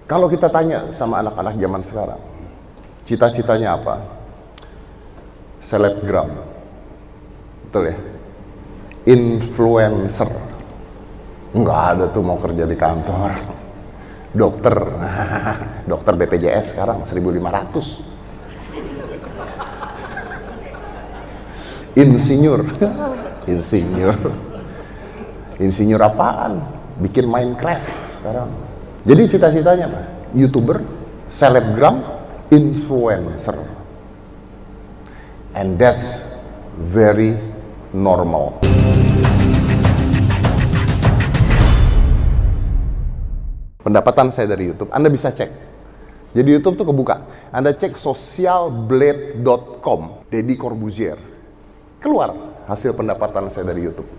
Kalau kita tanya sama anak-anak zaman sekarang, cita-citanya apa? Selebgram, betul ya? Influencer, nggak ada tuh mau kerja di kantor. Dokter, dokter BPJS sekarang 1.500. Insinyur apaan? Bikin Minecraft sekarang. Jadi cita-citanya apa? YouTuber, selebgram, influencer. And that's very normal. Pendapatan saya dari YouTube, Anda bisa cek. Jadi YouTube tuh kebuka. Anda cek socialblade.com, Deddy Corbuzier. Keluar hasil pendapatan saya dari YouTube.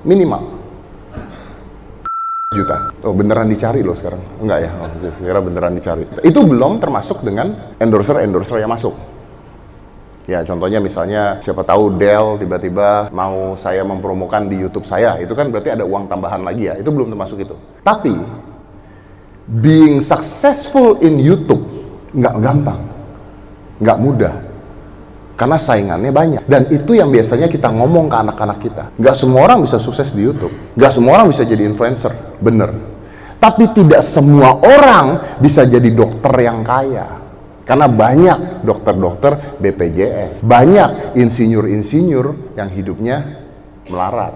Minimal juta. Oh, beneran dicari loh sekarang? Enggak ya? Oh, sekarang beneran dicari. Itu belum termasuk dengan endorser yang masuk. Ya, contohnya misalnya siapa tahu Dell tiba-tiba mau saya mempromokan di YouTube saya. Itu kan berarti ada uang tambahan lagi ya. Itu belum termasuk itu. Tapi being successful in YouTube nggak gampang, nggak mudah. Karena saingannya banyak. Dan itu yang biasanya kita ngomong ke anak-anak kita. Nggak semua orang bisa sukses di YouTube. Nggak semua orang bisa jadi influencer. Bener. Tapi tidak semua orang bisa jadi dokter yang kaya. Karena banyak dokter-dokter BPJS. Banyak insinyur-insinyur yang hidupnya melarat.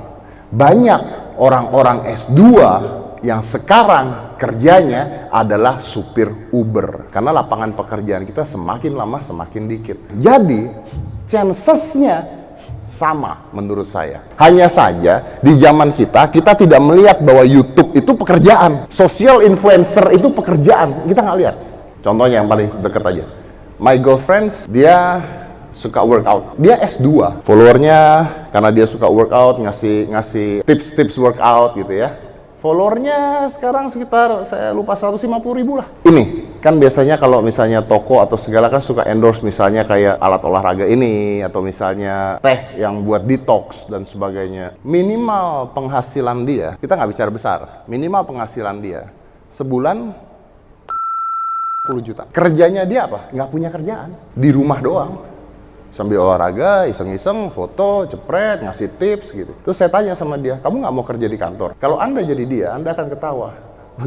Banyak orang-orang S2 yang sekarang kerjanya adalah supir Uber. Karena lapangan pekerjaan kita semakin lama semakin dikit. Jadi, chancesnya sama menurut saya. Hanya saja, di zaman kita tidak melihat bahwa YouTube itu pekerjaan. Social influencer itu pekerjaan. Kita nggak lihat. Contohnya yang paling dekat aja. My girlfriend, dia suka workout. Dia S2. Followernya, karena dia suka workout, ngasih tips-tips workout gitu ya. Followernya sekarang sekitar, saya lupa 150.000 lah. Ini, kan biasanya kalau misalnya toko atau segala kan suka endorse misalnya kayak alat olahraga ini, atau misalnya teh yang buat detox dan sebagainya. Minimal penghasilan dia, kita nggak bicara besar, minimal penghasilan dia sebulan 10 juta. Kerjanya dia apa? Nggak punya kerjaan, di rumah doang. Sambil olahraga, iseng-iseng, foto, cepret, ngasih tips gitu. Terus saya tanya sama dia, kamu nggak mau kerja di kantor? Kalau Anda jadi dia, Anda akan ketawa.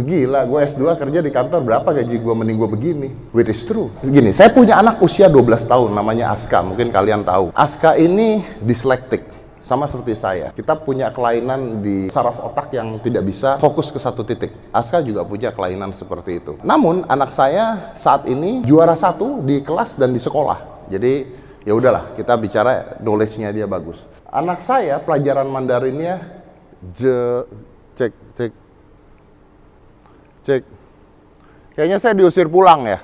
Gila, gue S2 kerja di kantor, berapa gaji gue, mending gue begini. Which is true. Gini, saya punya anak usia 12 tahun, namanya Aska, mungkin kalian tahu. Aska ini dyslexic, sama seperti saya. Kita punya kelainan di saraf otak yang tidak bisa fokus ke satu titik. Aska juga punya kelainan seperti itu. Namun, anak saya saat ini juara 1 di kelas dan di sekolah. Jadi, ya udahlah, kita bicara knowledge-nya dia bagus. Anak saya pelajaran Mandarinnya cek. Kayaknya saya diusir pulang ya.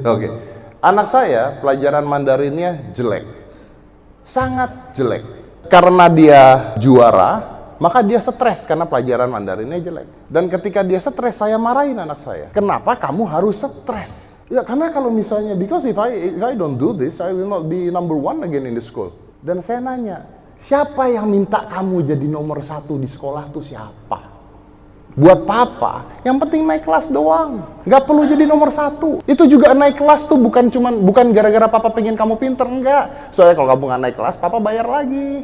Oke. Anak saya pelajaran Mandarinnya jelek. Sangat jelek. Karena dia juara, maka dia stres karena pelajaran Mandarinnya jelek. Dan ketika dia stres, saya marahin anak saya. Kenapa kamu harus stres? Ya karena kalau misalnya, because if I don't do this, I will not be number 1 again in the school. Dan saya nanya, siapa yang minta kamu jadi nomor 1 di sekolah tuh siapa? Buat papa, yang penting naik kelas doang. Nggak perlu jadi nomor 1. Itu juga naik kelas tuh bukan gara-gara papa pengen kamu pinter, enggak. Soalnya kalau kamu nggak naik kelas, papa bayar lagi.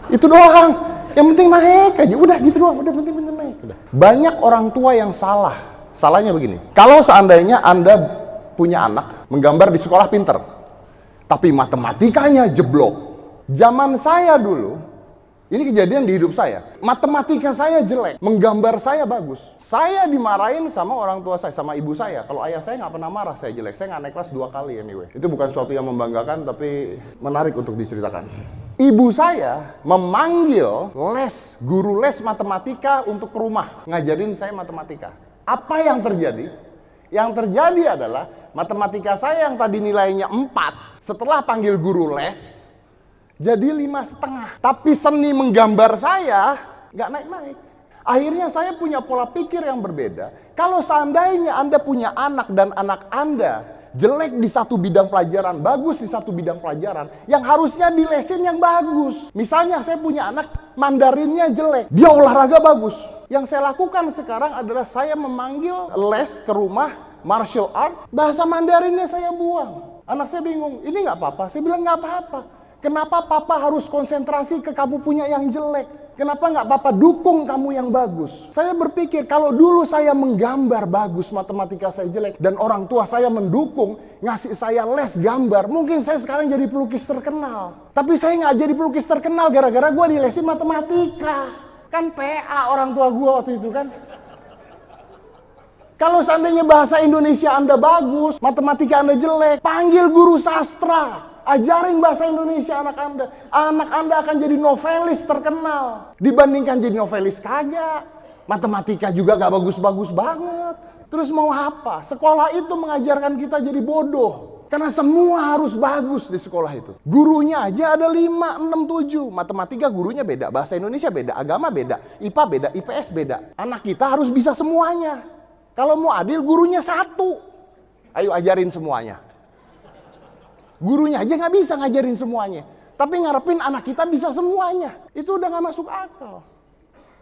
Itu doang. Yang penting naik aja. Udah gitu doang. Udah penting naik. Udah. Banyak orang tua yang salah. Salahnya begini, kalau seandainya Anda punya anak menggambar di sekolah pinter, tapi matematikanya jeblok. Zaman saya dulu, ini kejadian di hidup saya, matematika saya jelek, menggambar saya bagus. Saya dimarahin sama orang tua saya, sama ibu saya. Kalau ayah saya nggak pernah marah saya jelek, saya nggak naik kelas 2 kali anyway. Itu bukan sesuatu yang membanggakan, tapi menarik untuk diceritakan. Ibu saya memanggil guru les matematika untuk ke rumah, ngajarin saya matematika. Apa yang terjadi? Yang terjadi adalah matematika saya yang tadi nilainya 4, setelah panggil guru les, jadi 5,5. Tapi seni menggambar saya nggak naik-naik. Akhirnya saya punya pola pikir yang berbeda. Kalau seandainya Anda punya anak dan anak Anda jelek di satu bidang pelajaran, bagus di satu bidang pelajaran, yang harusnya dilesin yang bagus. Misalnya saya punya anak, Mandarinnya jelek, dia olahraga bagus. Yang saya lakukan sekarang adalah saya memanggil les ke rumah, martial art, bahasa Mandarinnya saya buang. Anak saya bingung, ini nggak apa-apa? Saya bilang nggak apa-apa. Kenapa papa harus konsentrasi ke kamu punya yang jelek? Kenapa nggak papa dukung kamu yang bagus? Saya berpikir kalau dulu saya menggambar bagus, matematika saya jelek, dan orang tua saya mendukung, ngasih saya les gambar, mungkin saya sekarang jadi pelukis terkenal. Tapi saya nggak jadi pelukis terkenal gara-gara gue dilesin matematika. Kan PA orang tua gue waktu itu kan. Kalau seandainya bahasa Indonesia Anda bagus, matematika Anda jelek, panggil guru sastra. Ajarin bahasa Indonesia anak Anda. Anak Anda akan jadi novelis terkenal. Dibandingkan jadi novelis kagak. Matematika juga gak bagus-bagus banget. Terus mau apa? Sekolah itu mengajarkan kita jadi bodoh. Karena semua harus bagus di sekolah itu. Gurunya aja ada 5, 6, 7. Matematika gurunya beda, bahasa Indonesia beda, agama beda, IPA beda, IPS beda. Anak kita harus bisa semuanya. Kalau mau adil, gurunya 1. Ayo ajarin semuanya. Gurunya aja nggak bisa ngajarin semuanya. Tapi ngarepin anak kita bisa semuanya. Itu udah nggak masuk akal.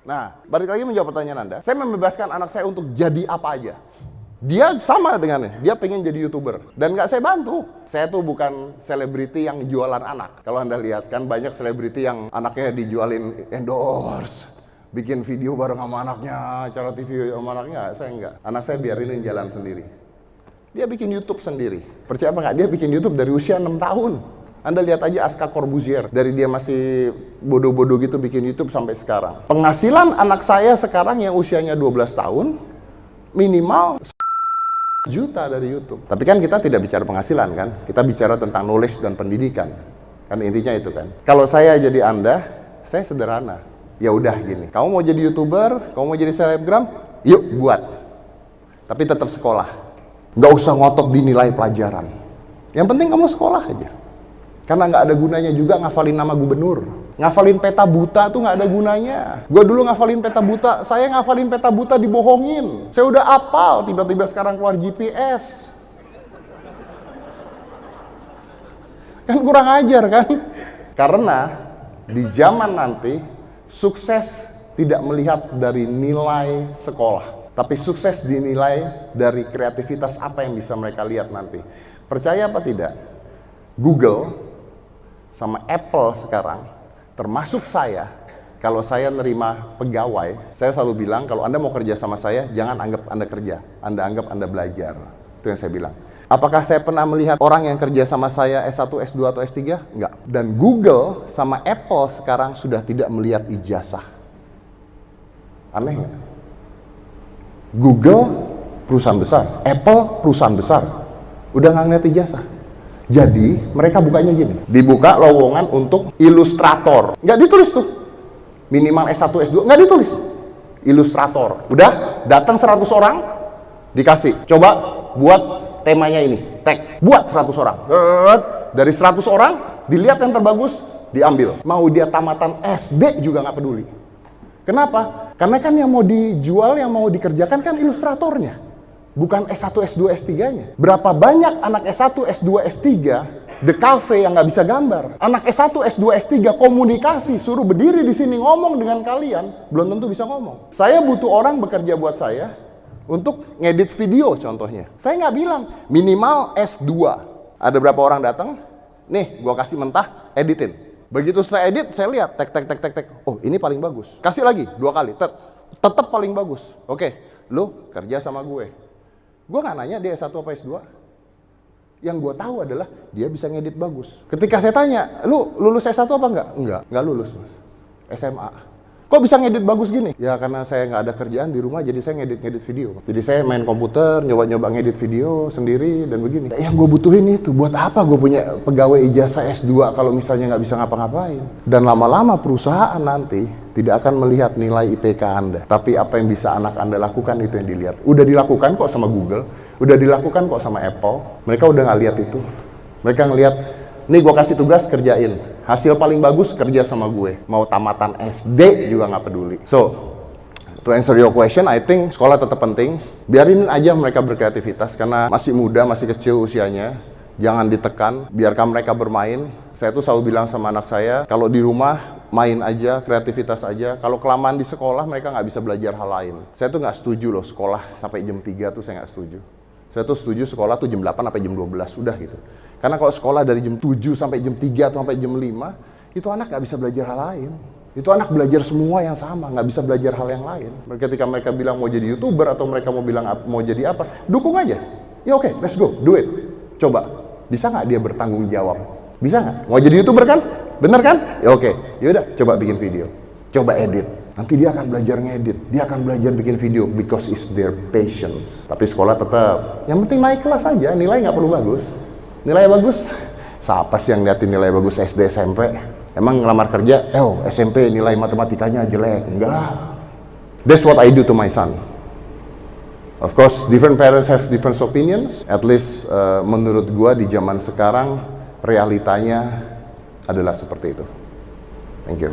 Nah, balik lagi menjawab pertanyaan Anda. Saya membebaskan anak saya untuk jadi apa aja. Dia sama dengannya. Dia pengen jadi YouTuber. Dan nggak saya bantu. Saya tuh bukan selebriti yang jualan anak. Kalau Anda lihat kan banyak selebriti yang anaknya dijualin endorse. Bikin video bareng sama anaknya. Cara TV sama anaknya. Saya enggak. Anak saya biarinin jalan sendiri. Dia bikin YouTube sendiri. Percaya apa nggak? Dia bikin YouTube dari usia 6 tahun. Anda lihat aja Aska Corbuzier. Dari dia masih bodoh-bodoh gitu bikin YouTube sampai sekarang. Penghasilan anak saya sekarang yang usianya 12 tahun, minimal juta dari YouTube. Tapi kan kita tidak bicara penghasilan kan? Kita bicara tentang knowledge dan pendidikan. Kan intinya itu kan. Kalau saya jadi Anda, saya sederhana. Ya udah gini. Kamu mau jadi YouTuber, kamu mau jadi selebgram, yuk buat. Tapi tetap sekolah. Nggak usah ngotot dinilai pelajaran. Yang penting kamu sekolah aja. Karena nggak ada gunanya juga ngafalin nama gubernur. Ngafalin peta buta tuh nggak ada gunanya. Gue dulu ngafalin peta buta, saya ngafalin peta buta dibohongin. Saya udah apal, tiba-tiba sekarang keluar GPS. Kan kurang ajar kan? Karena di zaman nanti, sukses tidak melihat dari nilai sekolah. Tapi sukses dinilai dari kreativitas apa yang bisa mereka lihat nanti. Percaya apa tidak? Google sama Apple sekarang, termasuk saya, kalau saya nerima pegawai, saya selalu bilang kalau Anda mau kerja sama saya, jangan anggap Anda kerja. Anda anggap Anda belajar. Itu yang saya bilang. Apakah saya pernah melihat orang yang kerja sama saya S1, S2, atau S3? Enggak. Dan Google sama Apple sekarang sudah tidak melihat ijazah. Aneh nggak? Google perusahaan besar, Apple perusahaan besar, udah nggak ngeliat ijazah. Jadi mereka bukanya gini, dibuka lowongan untuk ilustrator, nggak ditulis tuh, minimal S1, S2, nggak ditulis, ilustrator. Udah datang 100 orang, dikasih, coba buat temanya ini, tag, buat 100 orang. Dari 100 orang, dilihat yang terbagus, diambil. Mau dia tamatan SD juga nggak peduli. Kenapa? Karena kan yang mau dijual, yang mau dikerjakan kan ilustratornya. Bukan S1, S2, S3-nya. Berapa banyak anak S1, S2, S3 the cafe yang nggak bisa gambar. Anak S1, S2, S3 komunikasi, suruh berdiri di sini ngomong dengan kalian, belum tentu bisa ngomong. Saya butuh orang bekerja buat saya untuk ngedit video contohnya. Saya nggak bilang minimal S2. Ada berapa orang datang? Nih, gua kasih mentah, editin. Begitu saya edit, saya lihat, tek. Oh, ini paling bagus. Kasih lagi, 2 kali. Tetap paling bagus. Oke, lu kerja sama gue. Gue nggak nanya dia S1 apa S2. Yang gue tahu adalah dia bisa ngedit bagus. Ketika saya tanya, lu lulus S1 apa enggak? Enggak lulus. SMA. Kok bisa ngedit bagus gini? Ya karena saya nggak ada kerjaan di rumah, jadi saya ngedit video. Jadi saya main komputer, nyoba ngedit video sendiri dan begini. Yang gue butuhin itu, buat apa gue punya pegawai ijazah S2 kalau misalnya nggak bisa ngapa-ngapain? Dan lama-lama perusahaan nanti tidak akan melihat nilai IPK Anda. Tapi apa yang bisa anak Anda lakukan itu yang dilihat. Udah dilakukan kok sama Google, udah dilakukan kok sama Apple. Mereka udah nggak lihat itu. Mereka ngelihat, nih gue kasih tugas kerjain. Hasil paling bagus kerja sama gue. Mau tamatan SD juga nggak peduli. So, To answer your question, I think sekolah tetap penting. Biarin aja mereka berkreativitas karena masih muda, masih kecil usianya. Jangan ditekan, biarkan mereka bermain. Saya tuh selalu bilang sama anak saya, kalau di rumah main aja, kreativitas aja. Kalau kelamaan di sekolah, mereka nggak bisa belajar hal lain. Saya tuh nggak setuju loh sekolah sampai jam 3 tuh saya nggak setuju. Saya tuh setuju sekolah tuh jam 8 sampai jam 12, udah gitu. Karena kalau sekolah dari jam 7 sampai jam 3 atau sampai jam 5, itu anak nggak bisa belajar hal lain. Itu anak belajar semua yang sama, nggak bisa belajar hal yang lain. Ketika mereka bilang mau jadi YouTuber atau mereka mau bilang mau jadi apa, dukung aja. Ya oke, let's go, do it. Coba, bisa nggak dia bertanggung jawab? Bisa nggak? Mau jadi YouTuber kan? Bener kan? Ya oke, yaudah coba bikin video. Coba edit. Nanti dia akan belajar ngedit, dia akan belajar bikin video because it's their passions. Tapi sekolah tetap, yang penting naik kelas aja, nilai nggak perlu bagus. Nilai bagus, siapa sih yang liatin nilai bagus SD, SMP? Emang ngelamar kerja, SMP nilai matematikanya jelek? Enggak. That's what I do to my son. Of course, different parents have different opinions. At least menurut gua di zaman sekarang, realitanya adalah seperti itu. Thank you.